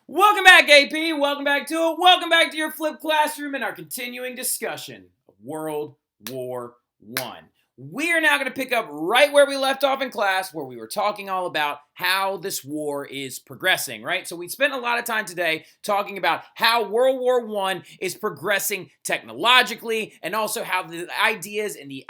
Welcome back, AP. Welcome back to it. Welcome back to your flipped classroom and our continuing discussion of World War I. We are now going to pick up right where we left off in class, where we were talking all about how this war is progressing, right? So we spent a lot of time today talking about how World War I is progressing technologically, and also how the ideas and the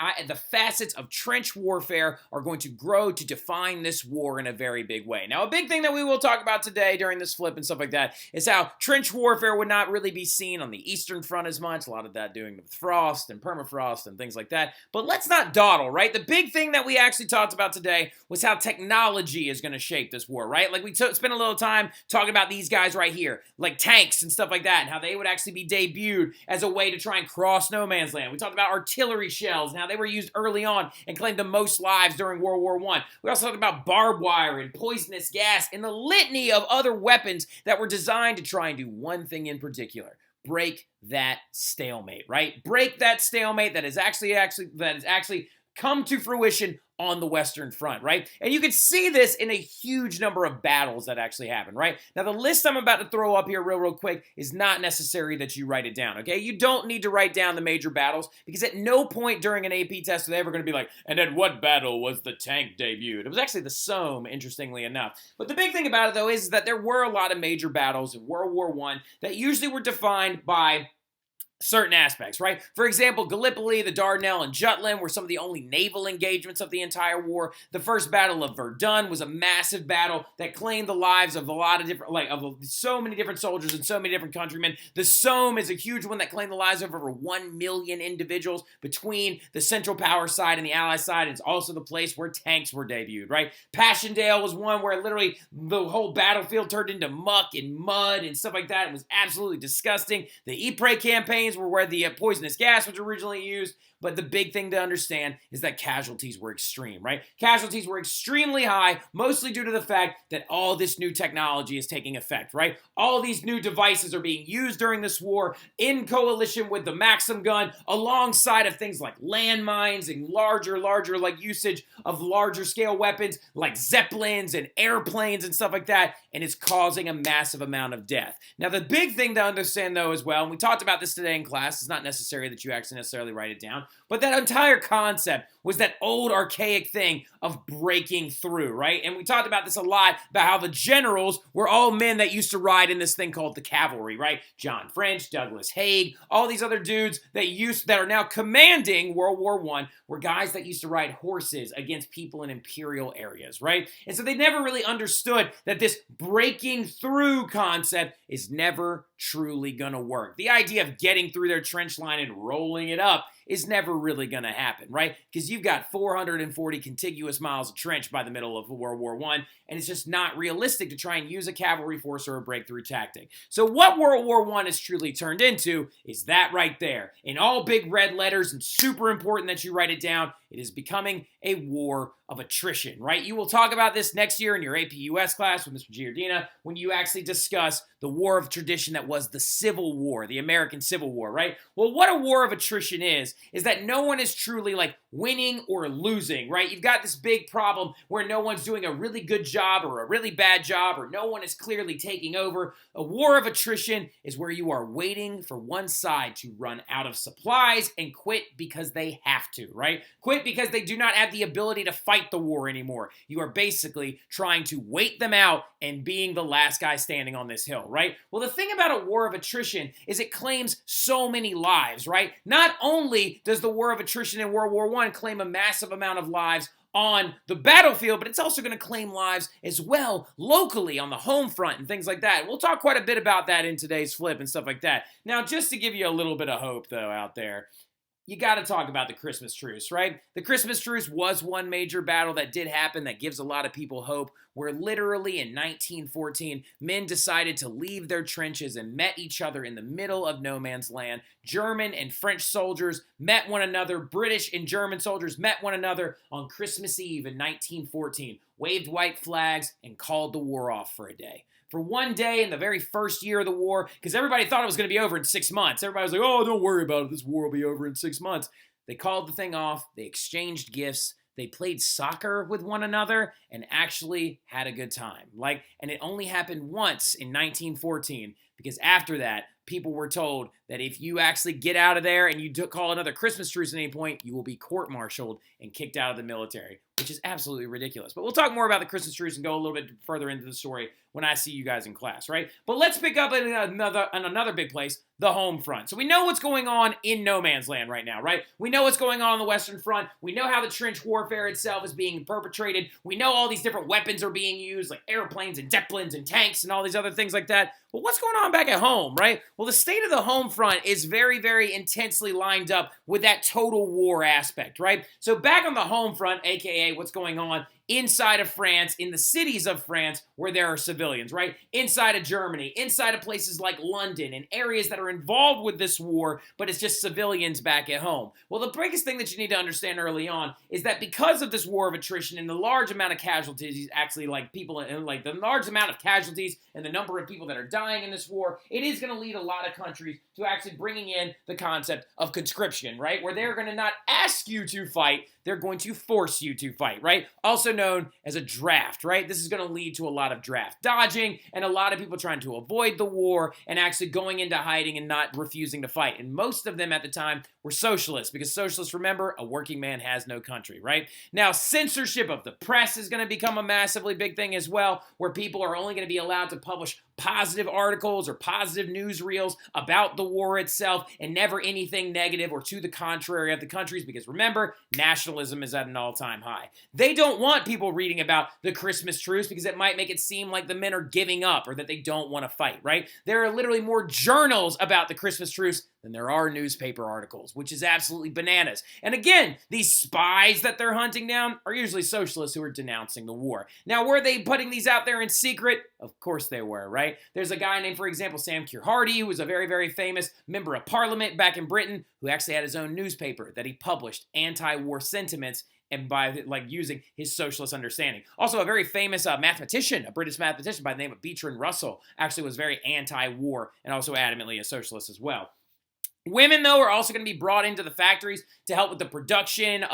facets of trench warfare are going to grow to define this war in a very big way. Now, a big thing that we will talk about today during this flip and stuff like that is how trench warfare would not really be seen on the Eastern Front as much. A lot of that doing with frost and permafrost and things like that. But let's not dawdle, right? The big thing that we actually talked about today was how technology is going to shape this war, right? Like we spent a little time talking about these guys right here, like tanks and stuff like that, and how they would actually be debuted as a way to try and cross no man's land. We talked about artillery shells and how they were used early on and claimed the most lives during World War I. We also talked about barbed wire and poisonous gas and the litany of other weapons that were designed to try and do one thing in particular: break that stalemate, right? Break that stalemate that is actually come to fruition on the Western Front, right? And you can see this in a huge number of battles that actually happen, right? Now, the list I'm about to throw up here real quick is not necessary that you write it down, okay? You don't need to write down the major battles, because at no point during an AP test are they ever going to be like, and at what battle was the tank debuted? It was actually the Somme, interestingly enough. But the big thing about it, though, is that there were a lot of major battles in World War I that usually were defined by certain aspects, right? For example, Gallipoli, the Dardanelles, and Jutland were some of the only naval engagements of the entire war. The first Battle of Verdun was a massive battle that claimed the lives of a lot of different, of so many different soldiers and so many different countrymen. The Somme is a huge one that claimed the lives of over 1 million individuals between the Central Power side and the Allied side. It's also the place where tanks were debuted, right? Passchendaele was one where literally the whole battlefield turned into muck and mud and stuff like that. It was absolutely disgusting. The Ypres campaigns were where the poisonous gas was originally used. But the big thing to understand is that casualties were extreme, right? Casualties were extremely high, mostly due to the fact that all this new technology is taking effect, right? All these new devices are being used during this war in coalition with the Maxim gun, alongside of things like landmines and larger usage of larger scale weapons like zeppelins and airplanes and stuff like that, and it's causing a massive amount of death. Now, the big thing to understand, though, as well, and we talked about this today in class, it's not necessary that you actually necessarily write it down, but that entire concept was that old archaic thing of breaking through, right? And we talked about this a lot, about how the generals were all men that used to ride in this thing called the cavalry, right? John French, Douglas Haig, all these other dudes that are now commanding World War I were guys that used to ride horses against people in imperial areas, right? And so they never really understood that this breaking through concept is never truly gonna work. The idea of getting through their trench line and rolling it up is never really going to happen, right? Because you've got 440 contiguous miles of trench by the middle of World War I, and it's just not realistic to try and use a cavalry force or a breakthrough tactic. So what World War I has truly turned into is that right there. In all big red letters, and super important that you write it down, it is becoming a war of attrition, right? You will talk about this next year in your AP US class with Mr. Giardina when you actually discuss the war of tradition that was the Civil War, the American Civil War, right? Well, what a war of attrition is that no one is truly like winning or losing, right? You've got this big problem where no one's doing a really good job or a really bad job, or no one is clearly taking over. A war of attrition is where you are waiting for one side to run out of supplies and quit because they have to, right? Quit because they do not have the ability to fight the war anymore. You are basically trying to wait them out and being the last guy standing on this hill, right? Well, the thing about a war of attrition is it claims so many lives, right? Not only does the war of attrition in World War I claim a massive amount of lives on the battlefield, but it's also going to claim lives as well locally on the home front and things like that. We'll talk quite a bit about that in today's flip and stuff like that. Now, just to give you a little bit of hope, though, out there, you got to talk about the Christmas truce, right? The Christmas truce was one major battle that did happen that gives a lot of people hope, where literally in 1914, men decided to leave their trenches and met each other in the middle of no man's land. German and French soldiers met one another. British and German soldiers met one another on Christmas Eve in 1914, waved white flags, and called the war off for a day. For one day in the very first year of the war, because everybody thought it was going to be over in 6 months. Everybody was like, oh, don't worry about it. This war will be over in 6 months. They called the thing off. They exchanged gifts. they played soccer with one another and actually had a good time. And it only happened once in 1914, because after that, people were told that if you actually get out of there and you call another Christmas truce at any point, you will be court-martialed and kicked out of the military, which is absolutely ridiculous. But we'll talk more about the Christmas truce and go a little bit further into the story when I see you guys in class, right? But let's pick up in another big place, the home front. So we know what's going on in no man's land right now, right? We know what's going on the Western Front. We know how the trench warfare itself is being perpetrated. We know all these different weapons are being used, like airplanes and zeppelins and tanks and all these other things like that. But what's going on back at home, right? Well, the state of the home front is very, very intensely lined up with that total war aspect, right? So back on the home front, aka what's going on inside of France, in the cities of France where there are civilians, right? Inside of Germany, inside of places like London, and areas that are involved with this war, but it's just civilians back at home. Well, the biggest thing that you need to understand early on is that because of this war of attrition and the large amount of casualties, actually, the large amount of casualties and the number of people that are dying in this war, it is going to lead a lot of countries to actually bringing in the concept of conscription, right? Where they're going to not ask you to fight, they're going to force you to fight, right? Also known as a draft, right? This is going to lead to a lot of draft dodging and a lot of people trying to avoid the war and actually going into hiding and not refusing to fight. And most of them at the time were socialists, because socialists, remember, a working man has no country, right? Now, censorship of the press is going to become a massively big thing as well, where people are only going to be allowed to publish positive articles or positive newsreels about the war itself and never anything negative or to the contrary of the countries, because remember, nationalism is at an all-time high. They don't want people reading about the Christmas truce because it might make it seem like the men are giving up or that they don't want to fight, right? There are literally more journals about the Christmas truce than there are newspaper articles, which is absolutely bananas. And again, these spies that they're hunting down are usually socialists who are denouncing the war. Now, were they putting these out there in secret? Of course they were, right? There's a guy named, for example, Sam Keir-Hardie, who was a very, very famous member of parliament back in Britain, who actually had his own newspaper that he published anti-war sentiments and by using his socialist understanding. Also, a very famous mathematician, a British mathematician by the name of Bertrand Russell, actually was very anti-war and also adamantly a socialist as well. Women, though, are also going to be brought into the factories to help with the production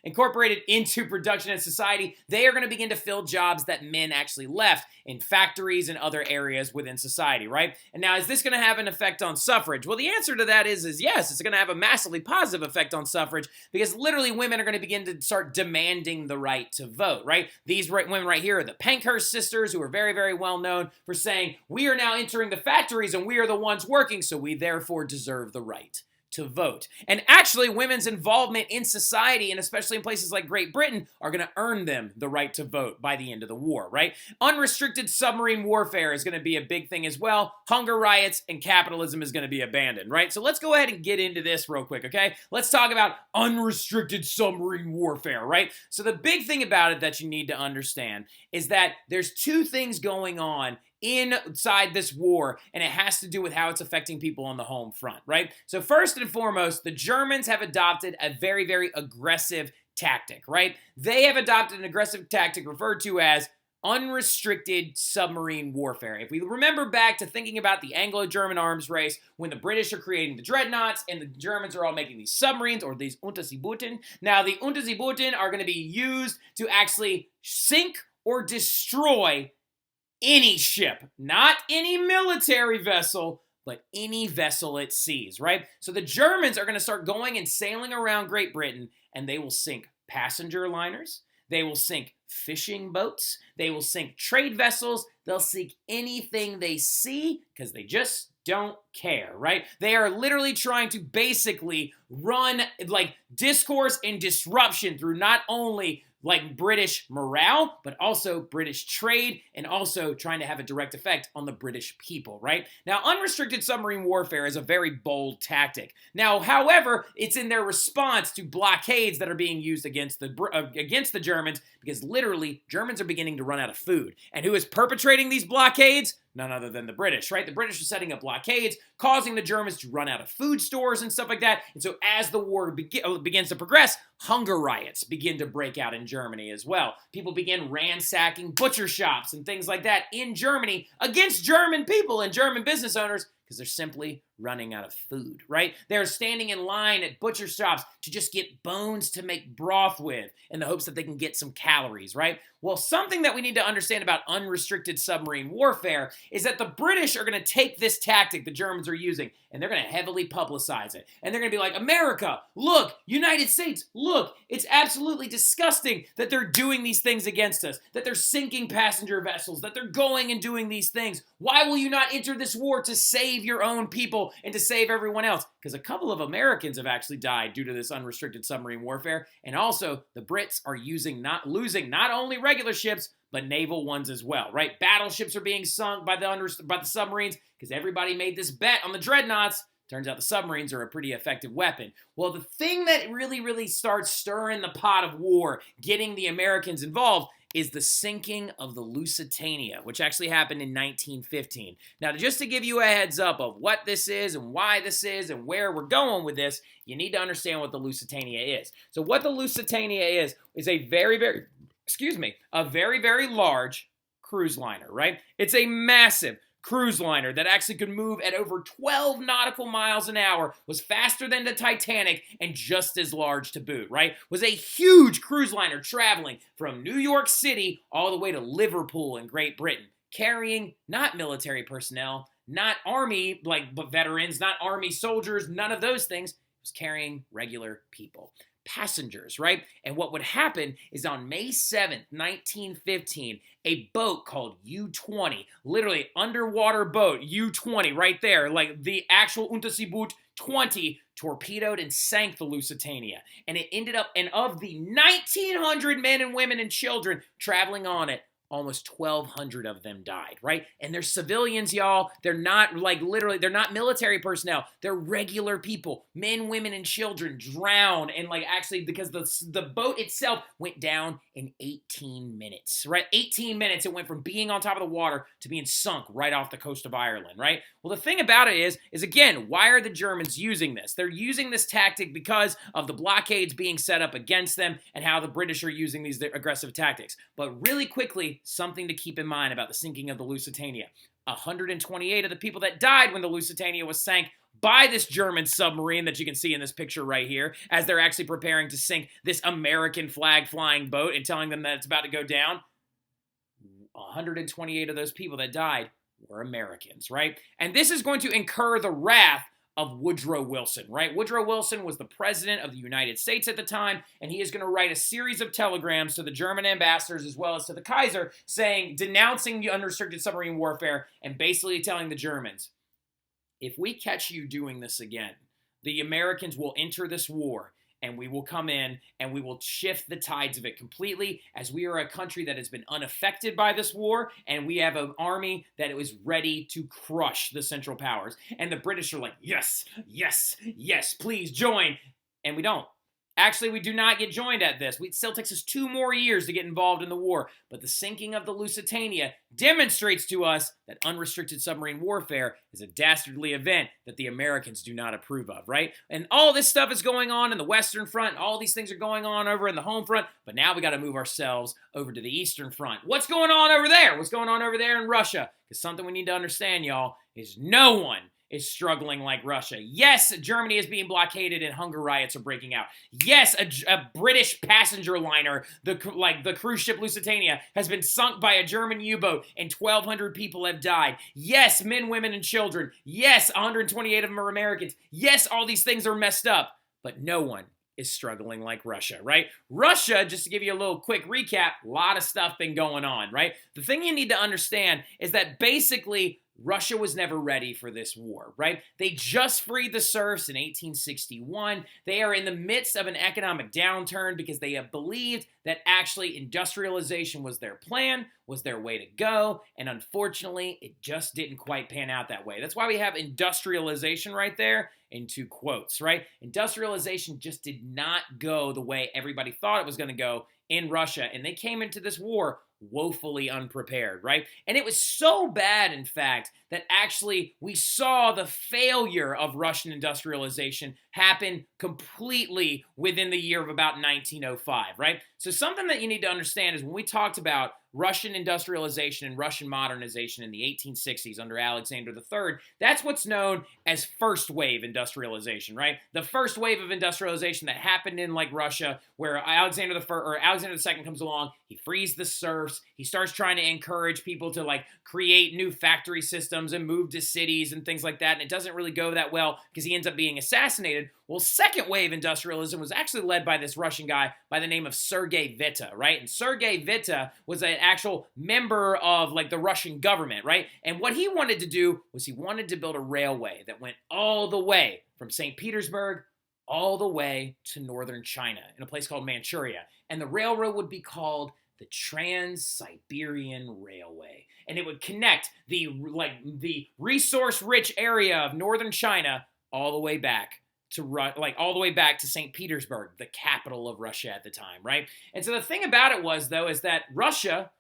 incorporated into production and society. They are going to begin to fill jobs that men actually left in factories and other areas within society, right? And now, is this going to have an effect on suffrage? Well, the answer to that is yes, it's going to have a massively positive effect on suffrage, because literally women are going to begin to start demanding the right to vote, right? These women right here are the Pankhurst sisters, who are very, very well known for saying, we are now entering the factories and we are the ones working, so we therefore deserve the right to vote. And actually, women's involvement in society, and especially in places like Great Britain, are going to earn them the right to vote by the end of the war, right? Unrestricted submarine warfare is going to be a big thing as well. Hunger riots and capitalism is going to be abandoned, right? So let's go ahead and get into this real quick, okay? Let's talk about unrestricted submarine warfare, right? So the big thing about it that you need to understand is that there's two things going on inside this war, and it has to do with how it's affecting people on the home front, right? So first and foremost, the Germans have adopted a very, very aggressive tactic, right? They have adopted an aggressive tactic referred to as unrestricted submarine warfare. If we remember back to thinking about the Anglo-German arms race, when the British are creating the dreadnoughts and the Germans are all making these submarines, or these Unterseebooten. Now, the Unterseebooten are going to be used to actually sink or destroy any ship, not any military vessel, but any vessel at seas, right? So the Germans are going to start going and sailing around Great Britain, and they will sink passenger liners, they will sink fishing boats, they will sink trade vessels, they'll sink anything they see, because they just don't care, right? They are literally trying to basically run discourse and disruption through not only British morale, but also British trade, and also trying to have a direct effect on the British people, right? Now, unrestricted submarine warfare is a very bold tactic. Now, however, it's in their response to blockades that are being used against the Germans, because literally, Germans are beginning to run out of food. And who is perpetrating these blockades? None other than the British, right? The British are setting up blockades, causing the Germans to run out of food stores and stuff like that. And so as the war begins to progress, hunger riots begin to break out in Germany as well. People begin ransacking butcher shops and things like that in Germany against German people and German business owners, because Because they're simply running out of food, right? They're standing in line at butcher shops to just get bones to make broth with in the hopes that they can get some calories, right? Well, something that we need to understand about unrestricted submarine warfare is that the British are going to take this tactic the Germans are using, and they're going to heavily publicize it. And they're going to be like, America, look, United States, look, it's absolutely disgusting that they're doing these things against us, that they're sinking passenger vessels, that they're going and doing these things. Why will you not enter this war to save your own people and to save everyone else? Because a couple of Americans have actually died due to this unrestricted submarine warfare. And also, the Brits are losing not only regular ships, but naval ones as well, right? Battleships are being sunk by the submarines because everybody made this bet on the dreadnoughts. Turns out the submarines are a pretty effective weapon. Well, the thing that really starts stirring the pot of war, getting the Americans involved, is the sinking of the Lusitania, which actually happened in 1915. Now, just to give you a heads up of what this is and why this is and where we're going with this, you need to understand what the Lusitania is. So what the Lusitania is a very large cruise liner, right? It's a massive cruise liner that actually could move at over 12 nautical miles an hour, was faster than the Titanic, and just as large to boot, right? Was a huge cruise liner traveling from New York City all the way to Liverpool in Great Britain, carrying not military personnel, not army veterans, not army soldiers, none of those things. It was carrying regular people. Passengers, right? And what would happen is on May 7th, 1915, a boat called U-20, literally underwater boat, U-20 right there, like the actual Unterseeboot 20, torpedoed and sank the Lusitania. And it ended up, and of the 1,900 men and women and children traveling on it, almost 1,200 of them died, right? And they're civilians, y'all. They're not they're not military personnel. They're regular people. Men, women, and children drowned. And actually, because the boat itself went down in 18 minutes, right? 18 minutes it went from being on top of the water to being sunk right off the coast of Ireland, right? Well, the thing about it is again, why are the Germans using this? They're using this tactic because of the blockades being set up against them and how the British are using these aggressive tactics. But really quickly, something to keep in mind about the sinking of the Lusitania. 128 of the people that died when the Lusitania was sank by this German submarine that you can see in this picture right here, as they're actually preparing to sink this American flag flying boat and telling them that it's about to go down. 128 of those people that died were Americans, right? And this is going to incur the wrath of Woodrow Wilson, right? Woodrow Wilson was the president of the United States at the time, and he is going to write a series of telegrams to the German ambassadors as well as to the Kaiser denouncing the unrestricted submarine warfare and basically telling the Germans, if we catch you doing this again, the Americans will enter this war and we will come in and we will shift the tides of it completely, as we are a country that has been unaffected by this war, and we have an army that was ready to crush the Central Powers. And the British are like, yes, yes, yes, please join. And we don't. Actually, we do not get joined at this. It still takes us 2 more years to get involved in the war. But the sinking of the Lusitania demonstrates to us that unrestricted submarine warfare is a dastardly event that the Americans do not approve of, right? And all this stuff is going on in the Western Front. All these things are going on over in the home front. But now we got to move ourselves over to the Eastern Front. What's going on over there? What's going on over there in Russia? Because something we need to understand, y'all, is no one is struggling like Russia. Yes, Germany is being blockaded and hunger riots are breaking out. Yes, a British passenger liner, the cruise ship Lusitania, has been sunk by a German U-boat and 1,200 people have died. Yes, men, women, and children. Yes, 128 of them are Americans. Yes, all these things are messed up, but no one is struggling like Russia, right? Russia, just to give you a little quick recap, a lot of stuff been going on, right? The thing you need to understand is that basically Russia was never ready for this war, right? They just freed the serfs in 1861. They are in the midst of an economic downturn because they have believed that actually industrialization was their plan, was their way to go, and unfortunately, it just didn't quite pan out that way. That's why we have industrialization right there in 2 quotes, right? Industrialization just did not go the way everybody thought it was going to go in Russia, and they came into this war woefully unprepared, right? And it was so bad, in fact, that actually we saw the failure of Russian industrialization happen completely within the year of about 1905, right? So something that you need to understand is when we talked about Russian industrialization and Russian modernization in the 1860s under Alexander III, that's what's known as first wave industrialization, right? The first wave of industrialization that happened in like Russia, where Alexander II comes along, he frees the serfs, he starts trying to encourage people to like create new factory systems and move to cities and things like that, and it doesn't really go that well because he ends up being assassinated. Well, second wave industrialism was actually led by this Russian guy by the name of Sergei Witte, right? And Sergei Witte was an actual member of like the Russian government, right? And what he wanted to do was he wanted to build a railway that went all the way from St. Petersburg all the way to northern China in a place called Manchuria. And the railroad would be called the Trans-Siberian Railway. And it would connect the resource-rich area of northern China all the way back to St. Petersburg, the capital of Russia at the time, right? And so the thing about it was, though, is that Russia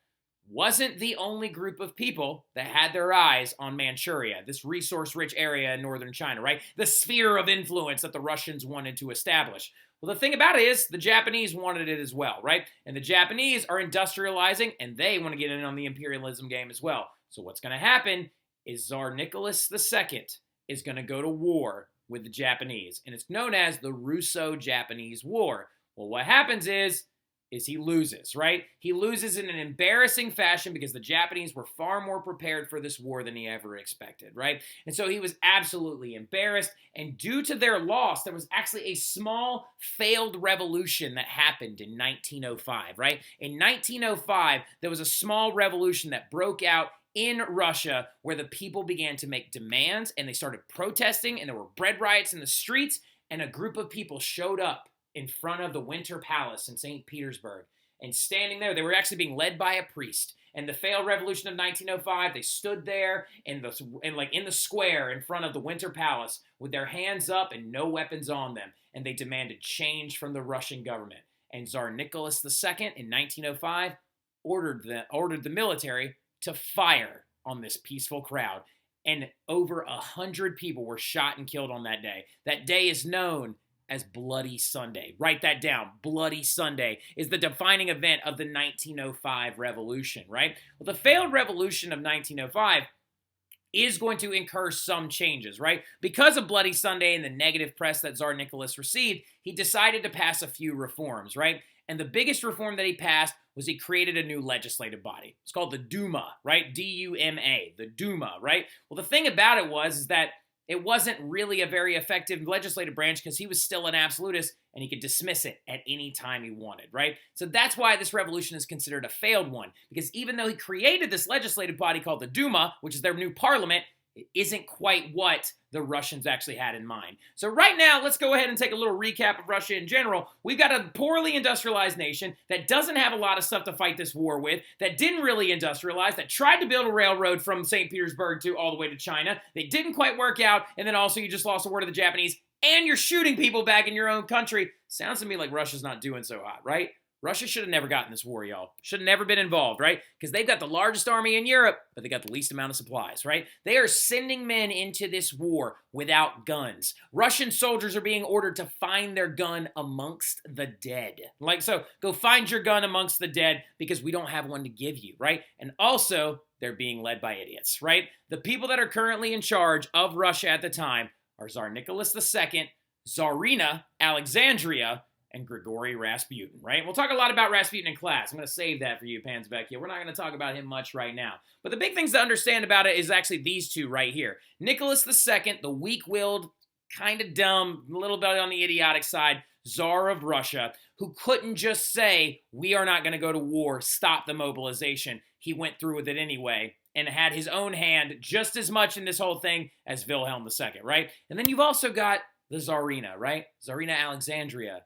wasn't the only group of people that had their eyes on Manchuria, this resource-rich area in northern China, right? The sphere of influence that the Russians wanted to establish. Well, the thing about it is the Japanese wanted it as well, right? And the Japanese are industrializing, and they want to get in on the imperialism game as well. So what's going to happen is Tsar Nicholas II is going to go to war with the Japanese, and it's known as the Russo-Japanese War. Well, what happens is he loses, right? He loses in an embarrassing fashion because the Japanese were far more prepared for this war than he ever expected, right? And so he was absolutely embarrassed, and due to their loss, there was actually a small failed revolution that happened in 1905, right? In 1905, there was a small revolution that broke out in Russia where the people began to make demands, and they started protesting, and there were bread riots in the streets, and a group of people showed up in front of the Winter Palace in St. Petersburg. And standing there, they were actually being led by a priest. And the failed revolution of 1905, they stood there in the square in front of the Winter Palace with their hands up and no weapons on them. And they demanded change from the Russian government. And Tsar Nicholas II in 1905 ordered the military to fire on this peaceful crowd. And over 100 people were shot and killed on that day. That day is known as Bloody Sunday. Write that down. Bloody Sunday is the defining event of the 1905 revolution, right? Well, the failed revolution of 1905 is going to incur some changes, right? Because of Bloody Sunday and the negative press that Tsar Nicholas received, he decided to pass a few reforms, right? And the biggest reform that he passed was he created a new legislative body. It's called the Duma, right? D-U-M-A, the Duma, right? Well, the thing about it was that it wasn't really a very effective legislative branch because he was still an absolutist and he could dismiss it at any time he wanted, right? So that's why this revolution is considered a failed one, because even though he created this legislative body called the Duma, which is their new parliament, it isn't quite what the Russians actually had in mind. So right now, let's go ahead and take a little recap of Russia in general. We've got a poorly industrialized nation that doesn't have a lot of stuff to fight this war with, that didn't really industrialize, that tried to build a railroad from St. Petersburg to all the way to China. They didn't quite work out, and then also you just lost a war to the Japanese, and you're shooting people back in your own country. Sounds to me like Russia's not doing so hot, right? Russia should have never gotten this war, y'all. Should have never been involved, right? Because they've got the largest army in Europe, but they got the least amount of supplies, right? They are sending men into this war without guns. Russian soldiers are being ordered to find their gun amongst the dead. Like, so, go find your gun amongst the dead because we don't have one to give you, right? And also, they're being led by idiots, right? The people that are currently in charge of Russia at the time are Tsar Nicholas II, Tsarina Alexandria, and Grigory Rasputin, right? We'll talk a lot about Rasputin in class. I'm going to save that for you, Panzvecchia. We're not going to talk about him much right now. But the big things to understand about it is actually these two right here. Nicholas II, the weak-willed, kind of dumb, a little bit on the idiotic side, Tsar of Russia, who couldn't just say, we are not going to go to war, stop the mobilization. He went through with it anyway and had his own hand just as much in this whole thing as Wilhelm II, right? And then you've also got the Tsarina, right? Tsarina Alexandria,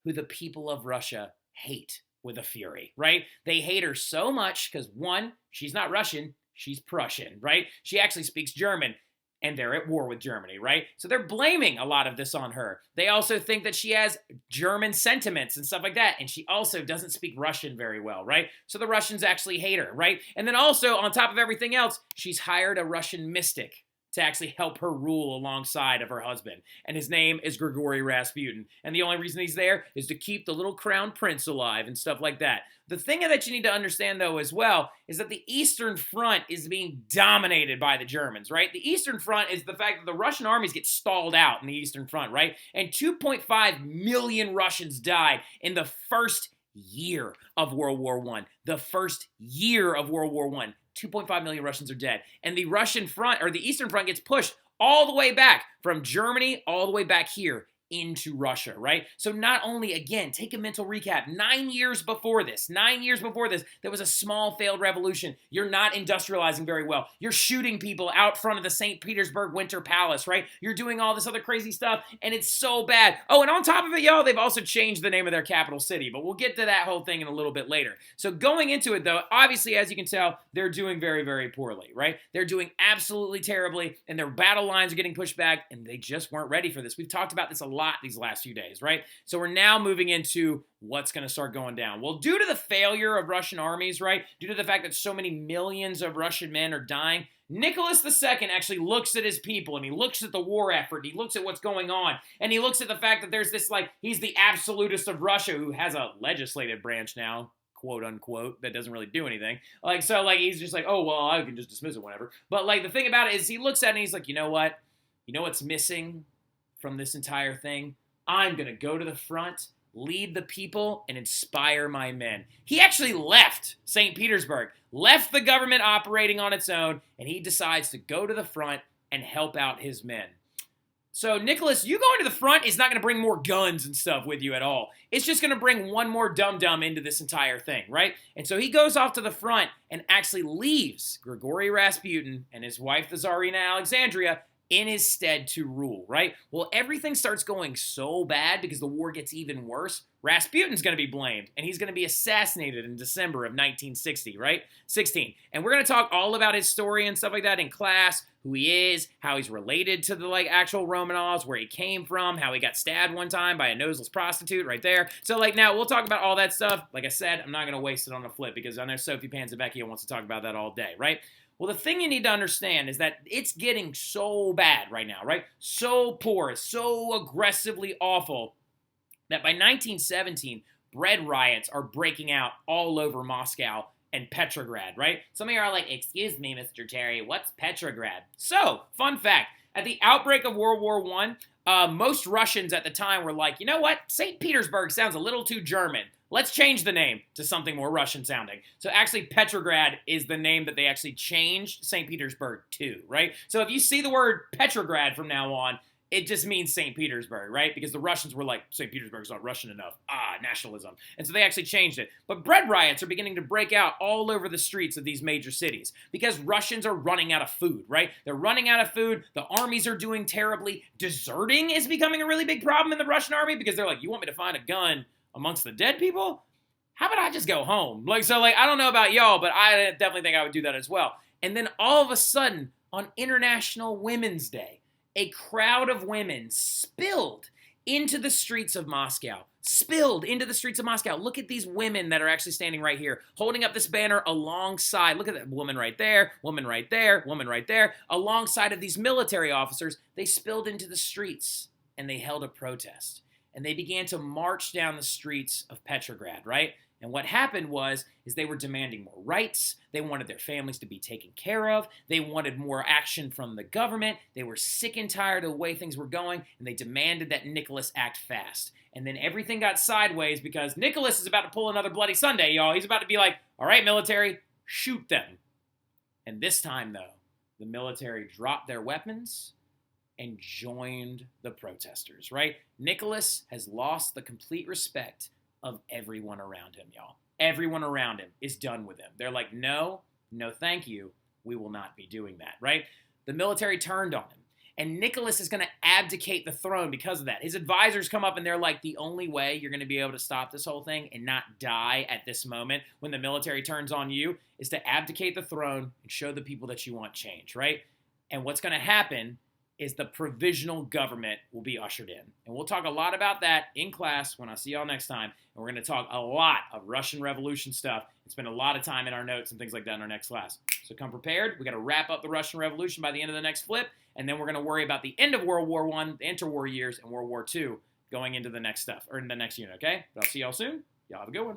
who the people of Russia hate with a fury, right? They hate her so much because, one, she's not Russian, she's Prussian, right? She actually speaks German, and they're at war with Germany, right? So they're blaming a lot of this on her. They also think that she has German sentiments and stuff like that, and she also doesn't speak Russian very well, right? So the Russians actually hate her, right? And then also, on top of everything else, she's hired a Russian mystic to actually help her rule alongside of her husband. And his name is Grigory Rasputin. And the only reason he's there is to keep the little crown prince alive and stuff like that. The thing that you need to understand, though, as well, is that the Eastern Front is being dominated by the Germans, right? The Eastern Front is the fact that the Russian armies get stalled out in the Eastern Front, right? And 2.5 million Russians died in the first year of World War I. The first year of World War I. 2.5 million Russians are dead. And the Russian front, or the Eastern Front, gets pushed all the way back from Germany all the way back here into Russia, right? So not only, again, take a mental recap, 9 years before this, there was a small failed revolution. You're not industrializing very well. You're shooting people out front of the St. Petersburg Winter Palace, right? You're doing all this other crazy stuff, and it's so bad. Oh, and on top of it, y'all, they've also changed the name of their capital city, but we'll get to that whole thing in a little bit later. So going into it, though, obviously, as you can tell, they're doing very, very poorly, right? They're doing absolutely terribly, and their battle lines are getting pushed back, and they just weren't ready for this. We've talked about this a lot these last few days, right? So we're now moving into what's going to start going down. Well, due to the failure of Russian armies, right, due to the fact that so many millions of Russian men are dying, Nicholas II actually looks at his people, and he looks at the war effort, he looks at what's going on, and he looks at the fact that there's this, like, he's the absolutist of Russia who has a legislative branch now, quote unquote, that doesn't really do anything. Like, so, like, he's just like, oh, well, I can just dismiss it whenever. But, like, the thing about it is he looks at it and he's like, you know what? You know what's missing from this entire thing? I'm going to go to the front, lead the people, and inspire my men. He actually left St. Petersburg, left the government operating on its own, and he decides to go to the front and help out his men. So, Nicholas, you going to the front is not going to bring more guns and stuff with you at all. It's just going to bring one more dum-dum into this entire thing, right? And so he goes off to the front and actually leaves Grigory Rasputin and his wife, the Tsarina Alexandria, in his stead to rule, right? Well, everything starts going so bad because the war gets even worse. Rasputin's going to be blamed, and he's going to be assassinated in December of 1960, right? 16. And we're going to talk all about his story and stuff like that in class, who he is, how he's related to the, like, actual Romanovs, where he came from, how he got stabbed one time by a noseless prostitute right there. So, like, now we'll talk about all that stuff. Like I said, I'm not going to waste it on a flip because I know Sophie Panzavecchia wants to talk about that all day, right? Well, the thing you need to understand is that it's getting so bad right now, right? So poor, so aggressively awful that by 1917, bread riots are breaking out all over Moscow and Petrograd, right? Some of you are like, excuse me, Mr. Terry, what's Petrograd? So, fun fact, at the outbreak of World War I, most Russians at the time were like, you know what? St. Petersburg sounds a little too German. Let's change the name to something more Russian sounding. So actually, Petrograd is the name that they actually changed St. Petersburg to, right? So if you see the word Petrograd from now on, it just means St. Petersburg, right? Because the Russians were like, St. Petersburg's not Russian enough. Nationalism. And so they actually changed it. But bread riots are beginning to break out all over the streets of these major cities because Russians are running out of food, right? They're running out of food. The armies are doing terribly. Deserting is becoming a really big problem in the Russian army because they're like, you want me to find a gun amongst the dead people? How about I just go home? Like, so, like, I don't know about y'all, but I definitely think I would do that as well. And then all of a sudden, on International Women's Day, a crowd of women spilled into the streets of Moscow. Look at these women that are actually standing right here, holding up this banner alongside, look at that woman right there, woman right there, woman right there, alongside of these military officers. They spilled into the streets, and they held a protest. And they began to march down the streets of Petrograd, right? And what happened is they were demanding more rights. They wanted their families to be taken care of. They wanted more action from the government. They were sick and tired of the way things were going, and they demanded that Nicholas act fast. And then everything got sideways because Nicholas is about to pull another Bloody Sunday, y'all. He's about to be like, all right, military, shoot them. And this time, though, the military dropped their weapons and joined the protesters, right? Nicholas has lost the complete respect of everyone around him, y'all. Everyone around him is done with him. They're like, no, thank you. We will not be doing that, right? The military turned on him. And Nicholas is going to abdicate the throne because of that. His advisors come up and they're like, the only way you're going to be able to stop this whole thing and not die at this moment when the military turns on you is to abdicate the throne and show the people that you want change, right? And what's going to happen is the provisional government will be ushered in. And we'll talk a lot about that in class when I see y'all next time. And we're going to talk a lot of Russian Revolution stuff and spend a lot of time in our notes and things like that in our next class. So come prepared. We got to wrap up the Russian Revolution by the end of the next flip. And then we're going to worry about the end of World War I, the interwar years, and World War II going into the next stuff, or in the next unit, okay? But I'll see y'all soon. Y'all have a good one.